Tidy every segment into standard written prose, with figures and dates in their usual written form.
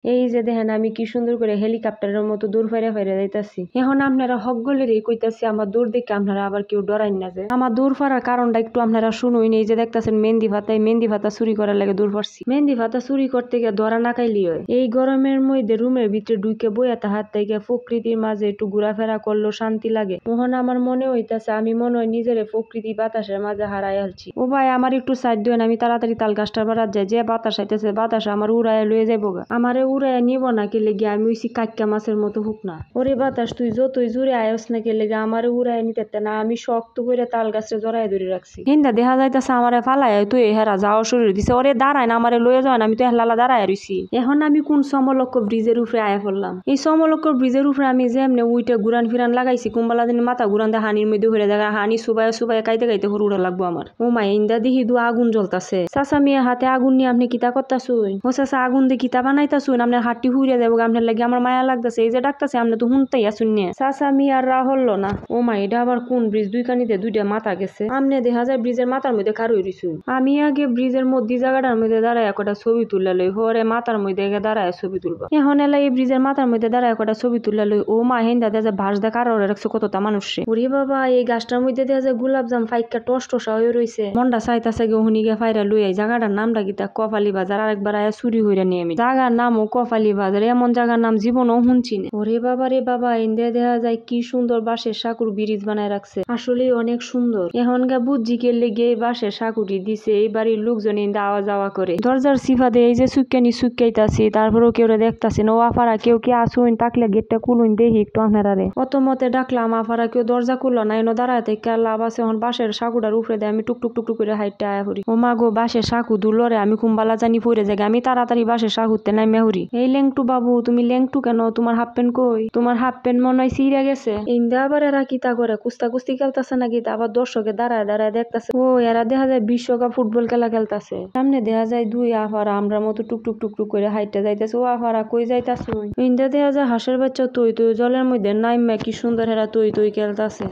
এই যে দেখেন আমি কি সুন্দর করে হেলিকপ্টারের মতো দৌড় ফাইরা ফাইরা যাইতাছি। এখন আপনারা হকগলেরই কইতাছি আমার দৌড় দেখে আপনারা আবার কেউ ডরাইন না যে। আমার দৌড় ফারার কারণটা একটু আপনারা শুনুন। এই যে দেখতাছেন মেহেন্দি ভাতা, এই মেহেন্দি ভাতা চুরি করার লাগে দৌড় ফারছি। মেহেন্দি ভাতা চুরি করতে গিয়ে ধরা না খাইলি হয়। এই গরমের মধ্যে রুমের ভিতরে ঢুকে বইয়া হাত থেকে প্রকৃতির মাঝে একটু ঘোরাফেরা করলো শান্তি লাগে। তখন আমার মনে হইতাছে আমি মনে হয় নিজের প্রকৃতি বাতাসের মাঝে হারাই আলছি। ও ভাই আমার একটু সাইড দেন, আমি তাড়াতাড়ি তাল গাছটার বাড়াত যাই। যে বাতাস আইতেছে বাতাস আমার উড়ায় লয়ে যাবো গা। আমারে উড়ায় নিব না কে লেগে আমি হইছি কাক্কা মাছের মতো হুক না। ওরে বাতাস তুই যতই জোরে আয়স না কে লেগে আমারে উড়ায় নিতে না। আমি শক্ত করে তাল গাছটা জড়াই ধরে রাখছি। হিন্দা দেখা যাইতেছে আমারে ফালাই তুই হেরা যাও শরীর দিছে। ওরে দাঁড়ায় না আমারে লয়ে যাওয়া, আমি তো হেলালা দাঁড়ায় রইছি। এখন আমি কোন সমলক্ষ ব্রিজের উপরে আয়া পড়লাম। এই সমলক্ষ ব্রিজের উপরে আমি যেমনে উইটা ঘুরান ফিরান লাগাইছি, কুম্বালা দিন মাথা ঘুরান দিয়ে হানির মধ্যে হয়ে দেখা হানি সুবাই সুবাই কাইতে কাইতে হরুড়া লাগবো আমার। ও মা ইন্দা দেখি দু আগুন জ্বলতাছে। চাচা মিয়া হাতে আগুন নিয়ে আপনি কিতা করতাছুন? ও চাচা আগুন দিয়ে কিতা বানাইতাছুন? আপনার হাতটি হুইরে যাবো, আপনার লাগে আমার মায়া লাগতেছে। এই যে ডাকতাছে আপনি তো হুনতেই আসুন নিয়ে। চাচা মিয়ার রা হল্লো না। ও মা এটা আবার কোন ব্রিজ? দুই কানিতে দুইটা মাথা গেছে। আমনে দেখা যায় ব্রিজের মাথার মধ্যে খার হইরিছুন। আমি আগে ব্রিজের মধ্যে জায়গাটার মধ্যে দাঁড়ায় একটা ছবি তুলে লই, হরে মাথার মধ্যে দাঁড়ায় ছবি তুলবো। এখন এলা এই ব্রিজের মাথার মধ্যে দাঁড়ায় একটা ছবি তুলে লই। ও মা হেন দাদা যে ভাস দেখা আর রাখছে কতটা মানুষে। ওরে বাবা এই গাছটার মধ্যে দেখা যায় গোলাপ জাম ফাইকা টস টসা হয়ে রয়েছে। মনটা চাইতাছে গহনি গে ফাইরা লই আই। জায়গাটার নামটা কিতা কপালি বাজার। আরেকবার আয়া চুরি হইরা নিয়ে আমি। জায়গার নামও কপালি বাজার। এমন জায়গার নাম জীবনও শুনছি না। ওরে বাবা রে বাবা ইন্দে দেখা যায় কি সুন্দর বাঁশের সাঁকুর ব্রিজ বানায় রাখছে। আসলে অনেক সুন্দর। এখন গা বুঝছি কে লেগে এই বাঁশের সাঁকুটি দিছে। এই বাড়ির লোকজন ইন্দা আওয়া যাওয়া করে। দরজার সিফাতে এই যে সুক্কানি সুক্কাইতাছি, তারপরেও কেউ দেখতাছি না। ও আফারা কেউ কি আসুন? তাকলে গেটটা খুলুন দেখি একটু আপনারা রে। অত মতে ডাকলাম আফারা কেউ দরজা খুললো না। এনে দাঁড়ায় থেকে লাভ আছে। এখন বাঁশের সাঁকুটার উপরে দেয় আমি টুকটুক টুকটুক করে হাইটটা আয়া হরি। ও মা গো বাঁশের সাঁকু দুলরে আমি কুম্বালা জানি পড়ে যায়। আমি তাড়াতাড়ি বাঁশের সাঁকুতে নাই মেহুরি। এই লেংটু বাবু তুমি লেংটু কেন? তোমার হাফ প্যান্ট কই? তোমার হাফ প্যান্ট মনে হয় ছিঁড়ে গেছে। ইন্দা আবার এরা কিতা করে কুস্তা কুস্তি খেলতেছে নাকি? আবার দর্শকে দাঁড়ায় দাঁড়ায় দেখতেছে। ও এরা দেখা যায় বিশ্বকাপ ফুটবল খেলা খেলতেছে। সামনে দেখা যায় দুই আফারা আমরা মতো টুকটুক টুকটুক করে হাইটটা যাইতেছে। ও আফারা কই যাইতাছ? ইন্দা দেখা যায় হাঁসের বাচ্চা তুই তুই জলের মধ্যে নাইমা কি সুন্দর হেরা তুই তুই খেলতেছে।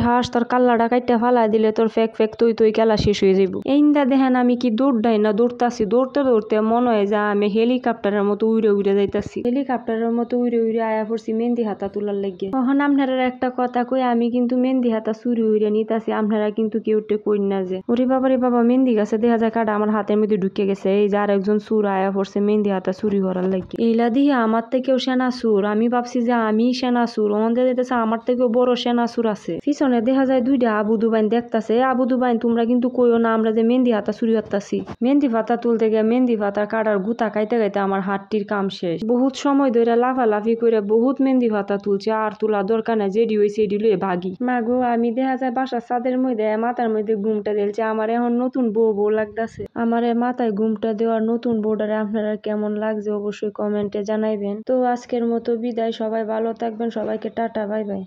হাঁস তোর কাল্লাটা কাইটা ফালাই দিলে তোর ফেক ফেক তুই তুই খেলা শেষ হয়ে যাবো। ইন্দা দেখেন আমি কি দৌড়াই না দৌড়তাছি। দৌড়তে দৌড়তে মনে হয় যে আমি হেলিকপ্টারের মতো উড়ে উড়ে যাইতাছি। হেলিকপ্টারের মতো উড়ে উড়ে আয়া পড়ছি মেহেন্দি হাতা তোলার লাগে। তখন আপনারা একটা কথা কই, আমি কিন্তু মেহেন্দি হাতা চুরি উড়ে নিতাছি। আপনারা কিন্তু কেউ কই না যে। ওরে বাবা রে বাবা মেহেন্দি গাছে দেখা যায় কাটা আমার হাতের মধ্যে ঢুকে গেছে। এই যে আর একজন সুর আয়া পড়ছে মেহেন্দি হাতা চুরি করার লাগে। এইলা দিয়ে আমার থেকেও সেনা সুর। আমি ভাবছি যে আমি সেনা সুর। অন্ধে যেতেছে আমার থেকেও বড় সেনা সুর আছে। পিছনে দেখা যায় দুইটা আবু দুবাইন দেখতাছে। আবু দুবাইন তোমরা কিন্তু কইও না আমরা যে মেহেন্দি হাতা চুরি করতাছি। মেহেন্দি পাতা তুলতে গিয়ে মেহেন্দি পাতা কাটার গুতা খাইতে খাইতে আমার হাতটির কাম শেষ। বহুত সময় ধরে লাফালাফি করে বহুত মেহেন্দি পাতা তুলছে। আর তোলা দরকার নাই, যেডি হইছে এডি লয়ে ভাগি। মাগো আমি দেখা যায় বাসার ছাদের মধ্যে মাথার মধ্যে ঘুমটা দিলছে। আমার এখন নতুন বউ বউ লাগতেছে। আমার মাথায় ঘুমটা দেওয়ার নতুন বউটারে আপনারা কেমন লাগছে অবশ্যই কমেন্টে জানাইবেন। তো আজকের মতো বিদায়, সবাই ভালো থাকবেন, সবাইকে টাটা বাই বাই।